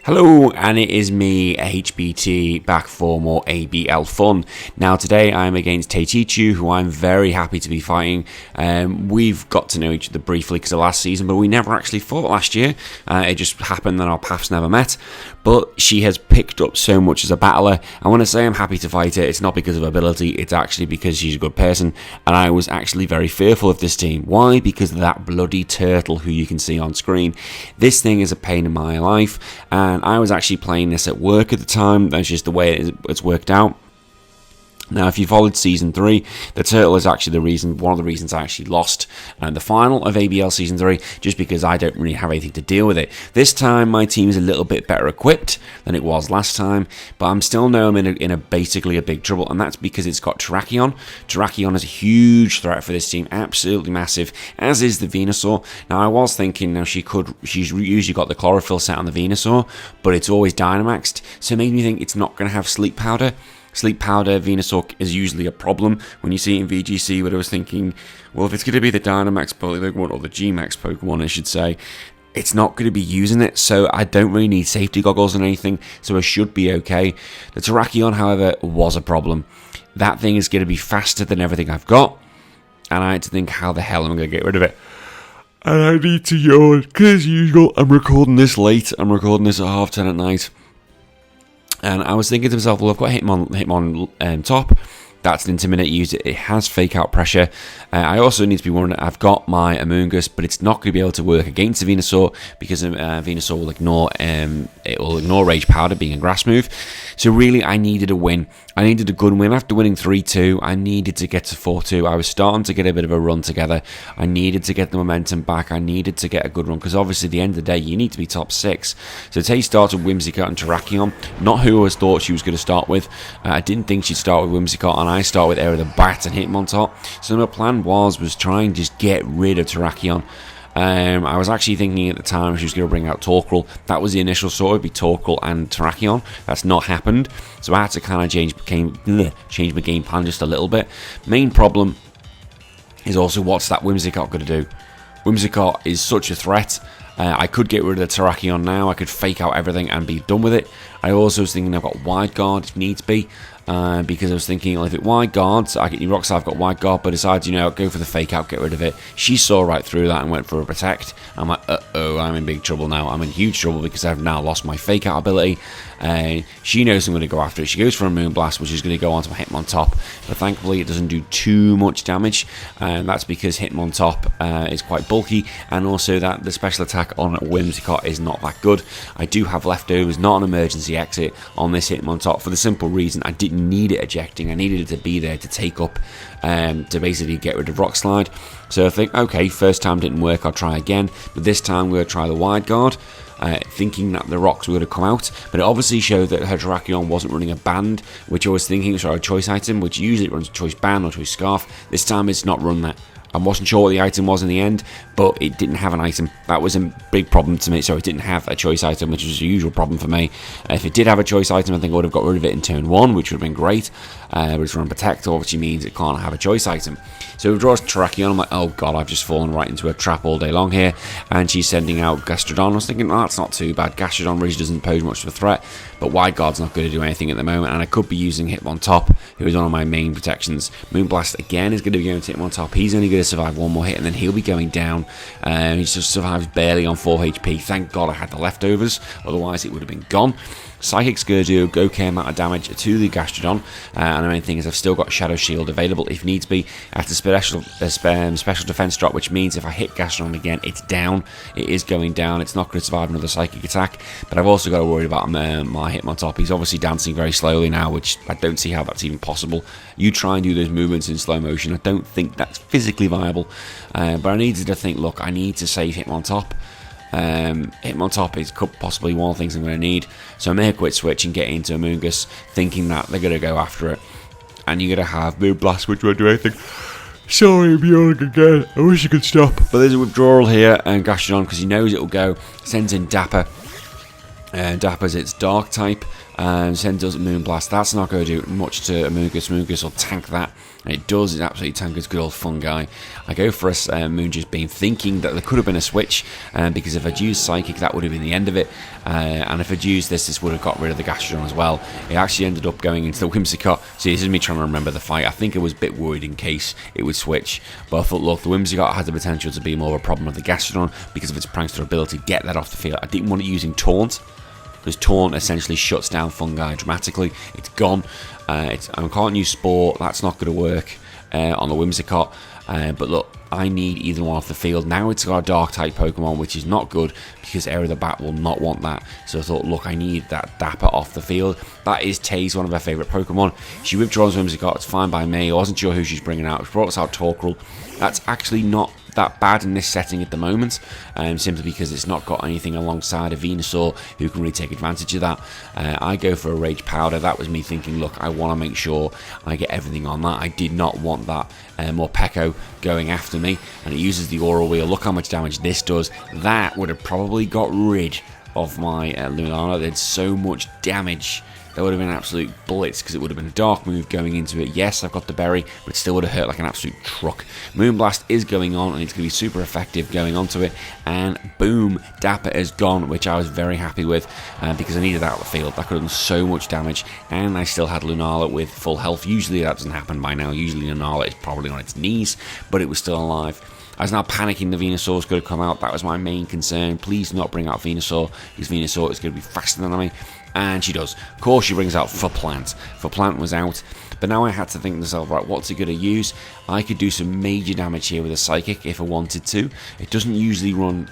Hello, and it is me, HBT, back for more ABL fun. Now today I'm against Taechichu, who I'm very happy to be fighting. We've got to know each other briefly because of last season, but we never actually fought last year. It just happened that our paths never met. But she has picked up so much as a battler, and when I say I'm happy to fight her, it's not because of ability, it's actually because she's a good person, and I was actually very fearful of this team. Why? Because of that bloody turtle who you can see on screen. This thing is a pain in my life, and I was actually playing this at work at the time. That's just the way it's worked out. Now, if you followed Season 3, the turtle is actually one of the reasons I actually lost the final of ABL Season 3, just because I don't really have anything to deal with it. This time, my team is a little bit better equipped than it was last time, but I'm still know I'm in basically a big trouble, and that's because it's got Terrakion. Terrakion is a huge threat for this team, absolutely massive, as is the Venusaur. Now, I was thinking, now she's usually got the chlorophyll set on the Venusaur, but it's always Dynamaxed, so it made me think it's not going to have Sleep Powder. Sleep Powder Venusaur is usually a problem when you see it in VGC, but I was thinking, well, if it's going to be the Dynamax Pokemon, or the Gmax Pokemon, I should say, it's not going to be using it, so I don't really need safety goggles or anything, so I should be okay. The Terrakion, however, was a problem. That thing is going to be faster than everything I've got, and I had to think, how the hell am I going to get rid of it? And I need to yawn, because as usual, I'm recording this late. I'm recording this at 10:30 at night. And I was thinking to myself, well, I've got Hitmon top. That's an Intimidate user. It has Fake Out Pressure. I also need to be warned that I've got my Amoonguss, but it's not going to be able to work against the Venusaur because Venusaur will ignore Rage Powder being a grass move. So really, I needed a win. I needed a good win. After winning 3-2, I needed to get to 4-2. I was starting to get a bit of a run together. I needed to get the momentum back. I needed to get a good run because obviously at the end of the day, you need to be top 6. So Tay started Whimsicott and Terrakion, not who I thought she was going to start with. I didn't think she'd start with Whimsicott, and I start with Air of the Bat and Hitmontop. So my plan was try and just get rid of Terrakion. I was actually thinking at the time she was going to bring out Torkoal. That was the initial sort, it'd be Torkoal and Terrakion. That's not happened, so I had to kind of change my game plan just a little bit. Main problem is also, what's that Whimsicott going to do? Whimsicott is such a threat. I could get rid of the Terrakion now. I could fake out everything and be done with it. I also was thinking I've got Wide Guard if needs be, because I was thinking, well, if it Wide Guards, I get Roxas, I've got Wide Guard, but decided, go for the fake out, get rid of it. She saw right through that and went for a Protect. I'm like, I'm in big trouble now. I'm in huge trouble because I've now lost my fake out ability. She knows I'm going to go after it. She goes for a Moonblast, which is going to go onto my Hitmontop, but thankfully it doesn't do too much damage, and that's because Hitmontop is quite bulky, and also that the special attack on Whimsicott is not that good. I do have leftovers, not an emergency exit on this Hitmontop, for the simple reason I didn't need it ejecting. I needed it to be there to take up, to basically get rid of Rock Slide. So I think, okay, first time didn't work, I'll try again, but this time we're going to try the Wide Guard. Thinking that the rocks were going to come out, but it obviously showed that her Terrakion wasn't running a band, which I was thinking was a choice item, which usually it runs a choice band or choice scarf. This time it's not run that. I wasn't sure what the item was in the end, but it didn't have an item. That was a big problem to me, so it didn't have a choice item, which was a usual problem for me. If it did have a choice item, I think I would have got rid of it in turn 1, which would have been great. But it's run Protect, obviously means it can't have a choice item. So it draws Terrakion. I'm like, oh god, I've just fallen right into a trap all day long here. And she's sending out Gastrodon. I was thinking, that's not too bad. Gastrodon really doesn't pose much of a threat, but Wide Guard's not going to do anything at the moment, and I could be using Hitmontop, who is one of my main protections. Moonblast again is going to be going to Hitmontop. He's only going to survive one more hit, and then he'll be going down. He just survives barely on 4 HP. Thank god I had the leftovers, otherwise it would have been gone. Psychic Scare do okay amount of damage to the Gastrodon, and the main thing is I've still got Shadow Shield available if needs be. At a special defense drop, which means if I hit Gastrodon again, it's down. It is going down. It's not going to survive another Psychic attack, but I've also got to worry about my Hitmontop. He's obviously dancing very slowly now, which I don't see how that's even possible. You try and do those movements in slow motion, I don't think that's physically viable, but I needed to think, look, I need to save Hitmontop. Hitmontop is possibly one of the things I'm going to need, so I may quit switch and get into Amoonguss, thinking that they're going to go after it, and you're going to have Moonblast, which won't do anything. Sorry, I'm yawning again. I wish you could stop. But there's a withdrawal here, and Gastrodon, because he knows it'll go, sends in Dapper. Dapper's its Dark type, and sends us Moonblast. That's not going to do much to Amoonguss. Amoonguss will tank that. And it does, it absolutely tankers good old Fungi. I go for a Moongeist Beam, thinking that there could have been a switch, because if I'd used Psychic, that would have been the end of it. And if I'd used this would have got rid of the Gastrodon as well. It actually ended up going into the Whimsicott. See, this is me trying to remember the fight. I think I was a bit worried in case it would switch. But I thought, look, the Whimsicott had the potential to be more of a problem of the Gastrodon because of its prankster ability to get that off the field. I didn't want it using Taunt, because Taunt essentially shuts down Fungi dramatically. It's gone. I can't use Spore. That's not going to work on the Whimsicott. But look, I need either one off the field. Now it's got a Dark-type Pokemon, which is not good because Air of the Bat will not want that. So I thought, look, I need that Dapper off the field. That is Taze, one of her favourite Pokemon. She withdraws Whimsicott. It's fine by me. I wasn't sure who she's bringing out. She brought us out Torkoal. That's actually not that bad in this setting at the moment, simply because it's not got anything alongside a Venusaur who can really take advantage of that. I go for a Rage Powder. That was me thinking, look, I want to make sure I get everything on that. I did not want that Morpeko going after me, and it uses the Aura Wheel. Look how much damage this does. That would have probably got rid of my Lunala. There's so much damage. That would have been an absolute blitz because it would have been a dark move going into it. Yes, I've got the berry, but it still would have hurt like an absolute truck. Moonblast is going on, and it's going to be super effective going onto it. And boom, Dapper is gone, which I was very happy with because I needed that out of the field. That could have done so much damage, and I still had Lunala with full health. Usually that doesn't happen by now. Usually Lunala is probably on its knees, but it was still alive. I was now panicking the Venusaur's going to come out. That was my main concern. Please do not bring out Venusaur, because Venusaur is going to be faster than me. And she does. Of course, she brings out Furplant. Furplant was out. But now I had to think to myself, right, what's it going to use? I could do some major damage here with a Psychic if I wanted to. It doesn't usually run...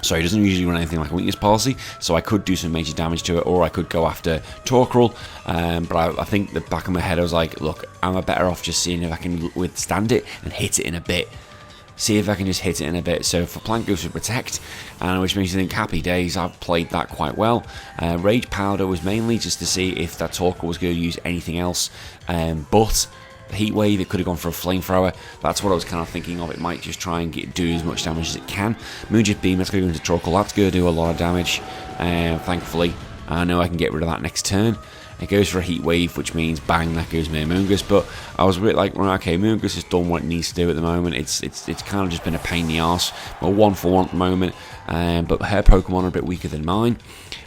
Sorry, it doesn't usually run anything like a weakness policy, so I could do some major damage to it, or I could go after Torkoal. But I think the back of my head I was like, look, I'm better off just seeing if I can withstand it and hit it in a bit. See if I can just hit it in a bit. So for Plant goes for Protect, which makes you think happy days. I've played that quite well. Rage Powder was mainly just to see if that Torkoal was going to use anything else, but Heat Wave, it could have gone for a Flamethrower. That's what I was kind of thinking of. It might just try and do as much damage as it can. Moonjet Beam, that's going to go into Torkoal. That's going to do a lot of damage. Thankfully, I know I can get rid of that next turn. It goes for a Heat Wave, which means bang, that goes me a Moongus. But I was a bit like, well, okay, Moongus has done what it needs to do at the moment. It's kind of just been a pain in the arse. Well, 1-for-1 at the moment. But her Pokemon are a bit weaker than mine.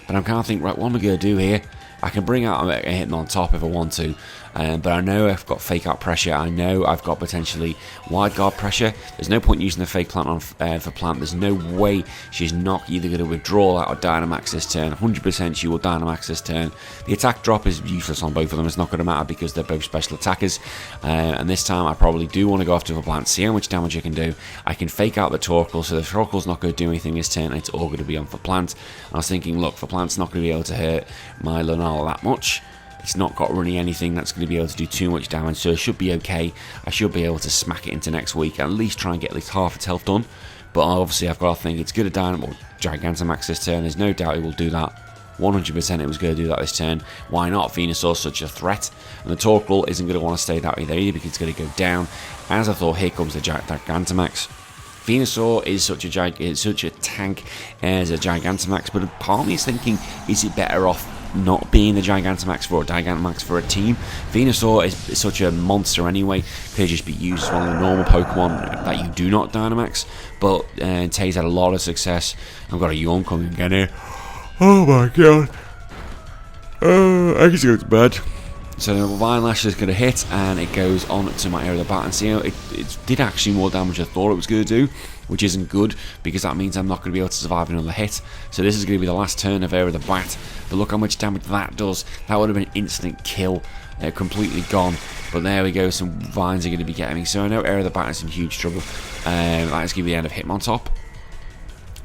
But I'm kind of thinking, right, what am I going to do here? I can bring out a Hitmontop if I want to, but I know I've got Fake Out Pressure. I know I've got potentially Wide Guard Pressure. There's no point using the Fake Plant on for Plant. There's no way she's not either going to withdraw that or Dynamax this turn. 100% she will Dynamax this turn. The attack drop is useless on both of them. It's not going to matter because they're both special attackers. And this time I probably do want to go after the Plant, see how much damage I can do. I can Fake Out the Torkoal, so the Torkoal's not going to do anything this turn. It's all going to be on for Plant. I was thinking, look, for Plant's not going to be able to hurt my Lunala that much. It's not got really anything that's going to be able to do too much damage, so it should be okay. I should be able to smack it into next week, at least try and get at least half its health done. But obviously I've got to think it's good to Gigantamax this turn. There's no doubt it will do that. 100% it was going to do that this turn. Why not? Venusaur's such a threat. And the Torkoal isn't going to want to stay that way there either because it's going to go down. As I thought, here comes the Gigantamax. Venusaur is such a tank as a Gigantamax, but part of me is thinking, is it better off not being the Gigantamax for a Gigantamax for a team? Venusaur is such a monster anyway, could just be used as one of the normal Pokemon that you do not Dynamax, but Tae's had a lot of success. I've got a yawn coming again here. Oh my god. I can go to bed. So the Vine Lash is going to hit, and it goes on to my Air of the Bat, and see how it did actually more damage than I thought it was going to do, which isn't good, because that means I'm not going to be able to survive another hit. So this is going to be the last turn of Air of the Bat, but look how much damage that does. That would have been an instant kill, completely gone, but there we go, some Vines are going to be getting me, so I know Air of the Bat is in huge trouble. That is going to be the end of Hitmontop,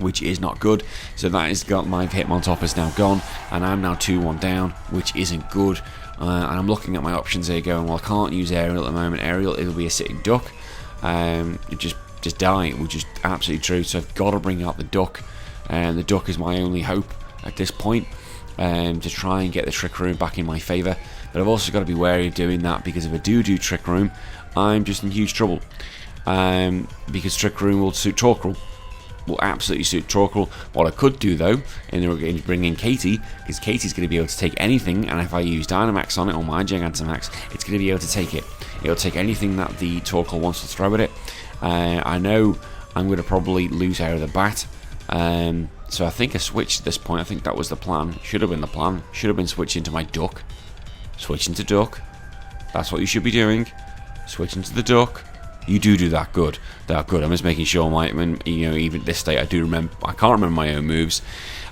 which is not good. So that has got my Hitmontop is now gone, and I'm now 2-1 down, which isn't good. And I'm looking at my options here going, well, I can't use Aerial at the moment. Aerial, it'll be a sitting duck. It just die, which is absolutely true. So I've got to bring out the duck. And the duck is my only hope at this point, to try and get the Trick Room back in my favour. But I've also got to be wary of doing that, because if I do Trick Room, I'm just in huge trouble. Because Trick Room will suit Torkoal. will absolutely suit Torkoal. What I could do though, in bring in Katie, because Katie's going to be able to take anything, and if I use Dynamax on it, or my Gigantamax, it's going to be able to take it. It'll take anything that the Torkoal wants to throw at it. I know I'm going to probably lose out of the bat. So I think I switched at this point. I think that was the plan. Should have been the plan. Should have been switching to my Duck. Switching to Duck. That's what you should be doing. Switching to the Duck. You do that good. That good. I'm just making sure even at this state I can't remember my own moves.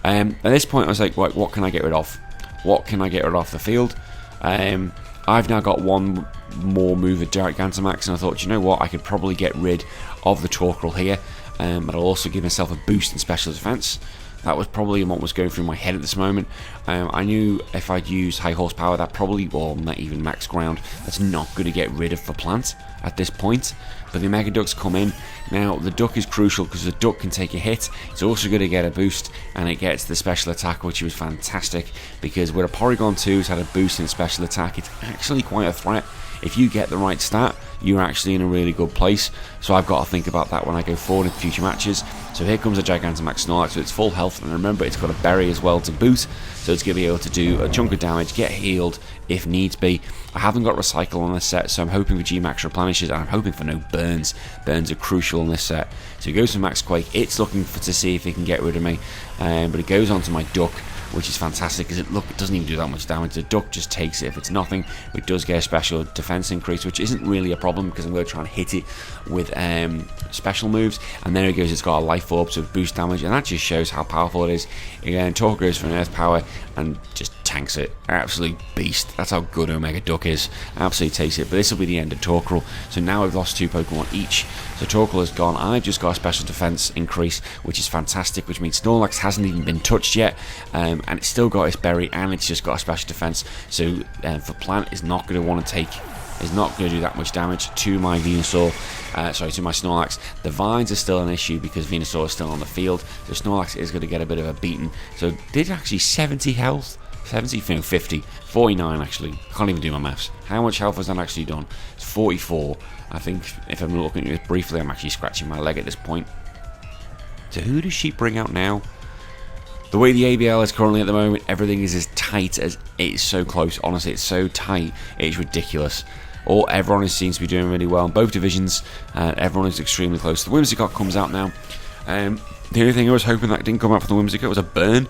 At this point I was like, what can I get rid of? What can I get rid of the field? I've now got one more move at Gigantamax, and I thought, you know what, I could probably get rid of the Torkoal here, but I'll also give myself a boost in special defense. That was probably what was going through my head at this moment. I knew if I'd use high horsepower, that probably, or not even max ground, that's not going to get rid of the plant at this point. But the Mega Ducks come in. Now, the Duck is crucial because the Duck can take a hit. It's also going to get a boost, and it gets the special attack, which was fantastic, because with a Porygon 2's had a boost in special attack, it's actually quite a threat. If you get the right stat, you're actually in a really good place. So I've got to think about that when I go forward in future matches. So here comes a Gigantamax Snorlax with its full health, and remember it's got a berry as well to boot, so it's going to be able to do a chunk of damage, get healed if needs be. I haven't got Recycle on this set, so I'm hoping for G-Max replenishes, and I'm hoping for no burns. Burns are crucial in this set. So it goes for Max Quake. It's looking to see if it can get rid of me, but it goes on to my Duck, which is fantastic because it doesn't even do that much damage. The Duck just takes it if it's nothing. It does get a special defense increase, which isn't really a problem because I'm going to try and hit it with special moves. And there it goes, it's got a life orb to boost damage, and that just shows how powerful it is. Again, Torkoal goes for an earth power and just tanks it. Absolute beast. That's how good Omega Duck is. Absolutely takes it. But this will be the end of Torkoal. So now we've lost 2 Pokemon each. So Torkoal is gone. I've just got a special defense increase, which is fantastic, which means Snorlax hasn't even been touched yet, and it's still got its berry, and it's just got a special defense. So for Plant is not going to want to take, is not going to do that much damage to my Venusaur, to my Snorlax. The Vines are still an issue because Venusaur is still on the field, so Snorlax is going to get a bit of a beating. So did actually 70 health, 70, no, 50, 49 actually. I can't even do my maths. How much health has that actually done? It's 44. I think if I'm looking at it briefly, I'm actually scratching my leg at this point. So who does she bring out now? The way the ABL is currently at the moment, everything is as tight as, it's so close. Honestly, it's so tight, it's ridiculous. Everyone seems to be doing really well in both divisions. Everyone is extremely close. The Whimsicott comes out now. The only thing I was hoping that didn't come out for the Whimsicott was a burn.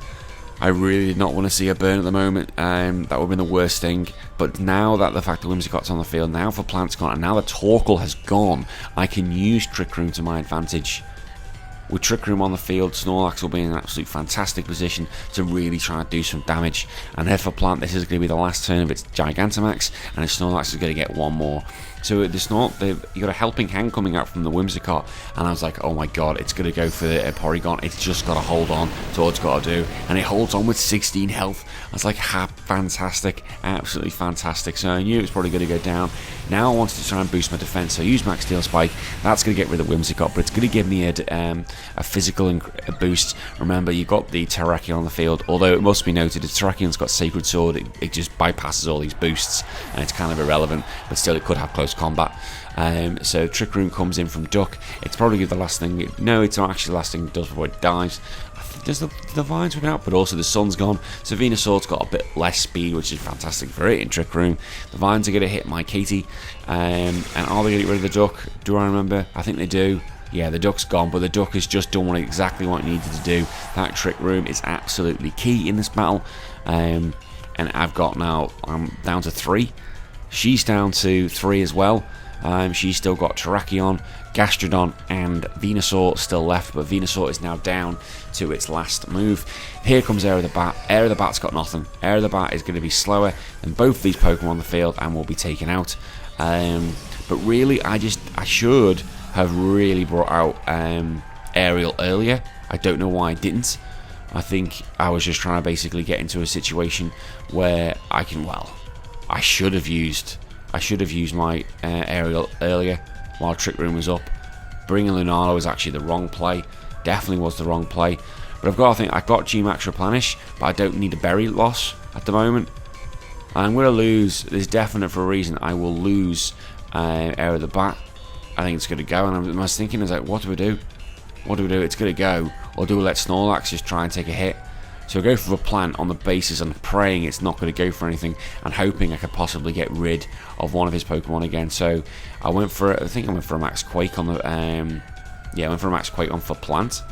I really did not want to see a burn at the moment. That would have been the worst thing. But now that the fact that Whimsicott's on the field, now for Plant's gone, and now the Torkoal has gone, I can use Trick Room to my advantage. With Trick Room on the field, Snorlax will be in an absolute fantastic position to really try and do some damage. And here for Plant, this is going to be the last turn of its Gigantamax, and its Snorlax is going to get one more. So you got a helping hand coming out from the Whimsicott, and I was like, oh my god, it's going to go for a Porygon. It's just got to hold on. That's all it's got to do. And it holds on with 16 health. I was like, fantastic. Absolutely fantastic. So I knew it was probably going to go down. Now I wanted to try and boost my defense, so I used Max Steel Spike. That's going to get rid of the Whimsicott, but it's going to give me a physical boost. Remember, you've got the Terrakion on the field, although it must be noted, the Terrakion's got Sacred Sword. It just bypasses all these boosts, and it's kind of irrelevant, but still it could have close combat. So Trick Room comes in from Duck. It's probably the last thing. No, it's not actually the last thing it does before it dies. Does the Vines run out? But also the Sun's gone. So Venusaur's got a bit less speed, which is fantastic for it in Trick Room. The Vines are going to hit my Katie. And are they going to get rid of the Duck? Do I remember? I think they do. Yeah, the Duck's gone, but the Duck has just done exactly what it needed to do. That Trick Room is absolutely key in this battle. And I'm down to 3. She's down to 3 as well. She's still got Terrakion, Gastrodon, and Venusaur still left, but Venusaur is now down to its last move. Here comes Air of the Bat. Air of the Bat's got nothing. Air of the Bat is going to be slower than both these Pokemon on the field and will be taken out. But really, I should have really brought out Aerial earlier. I don't know why I didn't. I think I was just trying to basically get into a situation where I should have used my Aerial earlier while Trick Room was up. Bringing Lunala was actually the wrong play. Definitely was the wrong play. But I've got G-Max Replenish, but I don't need a berry loss at the moment. I'm going to lose, there's definite for a reason, I will lose Air of the Bat. I think it's going to go, and I was thinking, what do we do? What do we do? It's going to go. Or do we let Snorlax just try and take a hit? So I go for the plant on the basis and praying it's not going to go for anything and hoping I could possibly get rid of one of his Pokemon again. So I went for, I think I went for a Max Quake on the, yeah, I went for a Max Quake on for plant.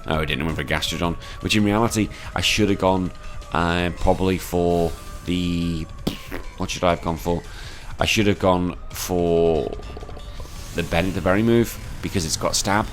Oh, I didn't. I went for a Gastrodon, which in reality I should have gone probably for the, what should I have gone for? I should have gone for the berry move because it's got stab,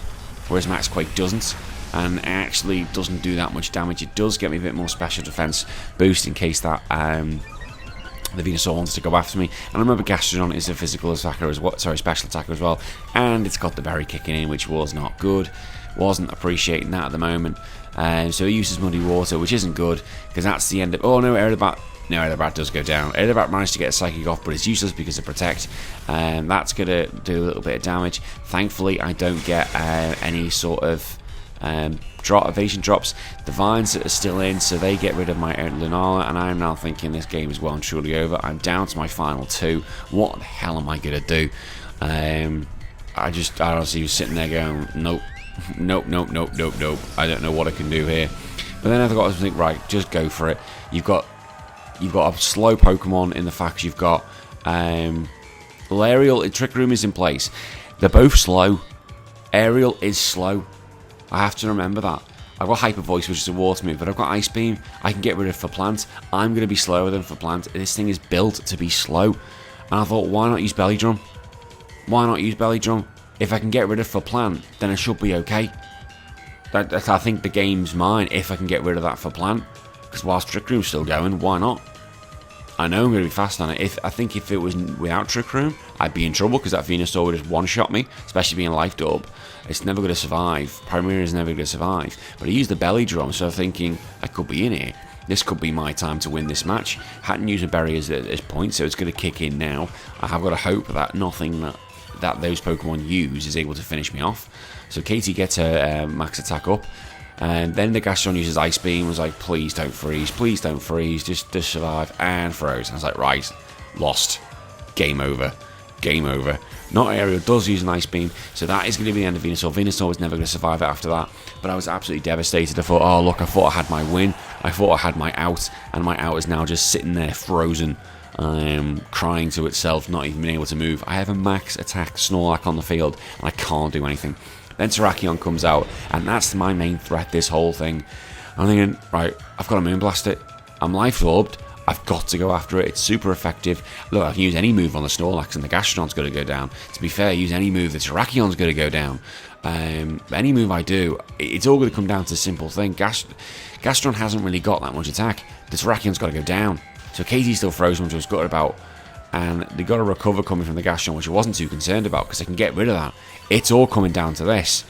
whereas Max Quake doesn't. And it actually doesn't do that much damage. It does get me a bit more special defense boost in case that the Venusaur wants to go after me. And I remember Gastrodon is a physical attacker as well, sorry, special attacker as well, and it's got the berry kicking in, which was not good. Wasn't appreciating that at the moment. So it uses Muddy Water, which isn't good because that's the end of. Oh no, Aerobat. No, Aerobat does go down. Aerobat managed to get a Psychic off, but it's useless because of Protect. That's going to do a little bit of damage. Thankfully, I don't get any sort of evasion drops. The vines are still in, so they get rid of my Lunala, and I'm now thinking this game is well and truly over. I'm down to my final 2. What the hell am I going to do? I honestly was sitting there going, nope. Nope. I don't know what I can do here. But then I've got to think, right, just go for it. You've got a slow Pokemon in the fact you've got Aerial. Trick Room is in place. They're both slow. Aerial is slow. I have to remember that. I've got Hyper Voice, which is a water move, but I've got Ice Beam. I can get rid of for plant. I'm going to be slower than for plant. This thing is built to be slow. And I thought, why not use Belly Drum? Why not use Belly Drum? If I can get rid of for plant, then I should be okay. I think the game's mine if I can get rid of that for plant. Because whilst Trick Room's still going, why not? I know I'm going to be fast on it. I think if it was without Trick Room, I'd be in trouble because that Venusaur would just one-shot me, especially being Life Orb. It's never going to survive. Primary is never going to survive. But I used the Belly Drum, so I'm thinking, I could be in here. This could be my time to win this match. Hadn't used a berry at this point, so it's going to kick in now. I have got to hope that nothing that those Pokemon use is able to finish me off. So Katie gets her max attack up. And then the Gastrodon uses Ice Beam, was like, please don't freeze, just survive, and froze. And I was like, right, lost. Game over. Not Aerial does use an Ice Beam, so that is going to be the end of Venusaur. Venusaur was never going to survive it after that, but I was absolutely devastated. I thought, oh look, I thought I had my win, I thought I had my out, and my out is now just sitting there frozen, crying to itself, not even being able to move. I have a max attack Snorlax on the field, and I can't do anything. Then Terrakion comes out, and that's my main threat, this whole thing. I'm thinking, right, I've got to Moonblast it. I'm Life Orbed. I've got to go after it. It's super effective. Look, I can use any move on the Snorlax, and the Gastrodon's going to go down. To be fair, use any move, the Terrakion's going to go down. Any move I do, it's all going to come down to a simple thing. Gastrodon hasn't really got that much attack. The Terrakion's got to go down. So Katie's still frozen, which I was gutted about. And they got a recover coming from the Gastrodon, which I wasn't too concerned about because I can get rid of that. It's all coming down to this.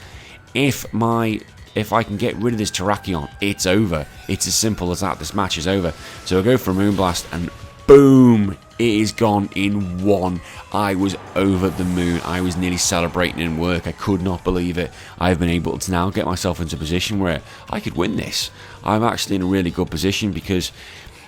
If I can get rid of this Terrakion, it's over. It's as simple as that. This match is over. So I go for a Moonblast, and boom, it is gone in one. I was over the moon. I was nearly celebrating in work. I could not believe it. I've been able to now get myself into a position where I could win this. I'm actually in a really good position because,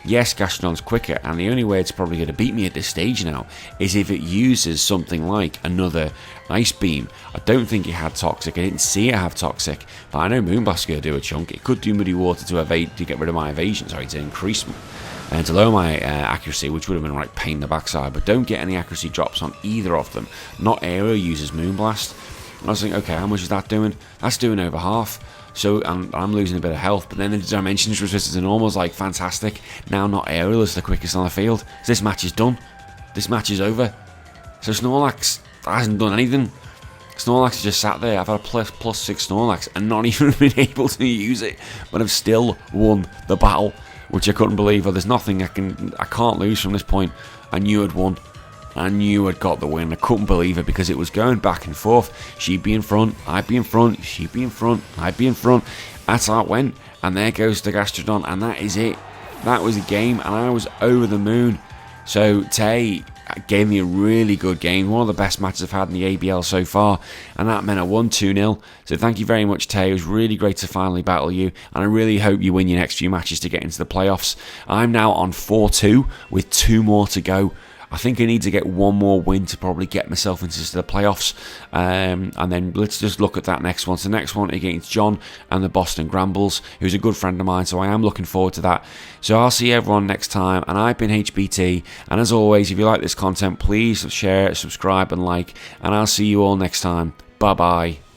yes, Gastrodon's quicker, and the only way it's probably going to beat me at this stage now is if it uses something like another Ice Beam. I don't think it had Toxic. I didn't see it have Toxic, but I know Moonblast's going to do a chunk. It could do Muddy Water to get rid of my evasion, to increase and to lower my accuracy, which would have been right pain in the backside, but don't get any accuracy drops on either of them. Not Aero uses Moonblast. I was thinking, okay, how much is that doing? That's doing over half. So I'm losing a bit of health, but then the Dimensions resistance to normal is like fantastic. Now not Aerial is the quickest on the field. So this match is done. This match is over. So Snorlax hasn't done anything. Snorlax has just sat there. I've had a plus 6 Snorlax and not even been able to use it, but I've still won the battle, which I couldn't believe. There's nothing I can't lose from this point. I knew I'd won. I knew I'd got the win. I couldn't believe it because it was going back and forth. She'd be in front, I'd be in front, she'd be in front, I'd be in front. That's how it went. And there goes the Gastrodon, and that is it. That was the game, and I was over the moon. So Tay gave me a really good game, one of the best matches I've had in the ABL so far, and that meant I won 2-0. So thank you very much, Tay. It was really great to finally battle you, and I really hope you win your next few matches to get into the playoffs. I'm now on 4-2 with 2 more to go. I think I need to get one more win to probably get myself into the playoffs. And then let's just look at that next one. So the next one against John and the Boston Grambles, who's a good friend of mine, so I am looking forward to that. So I'll see everyone next time, and I've been HBT, and as always, if you like this content, please share, subscribe and like, and I'll see you all next time. Bye bye.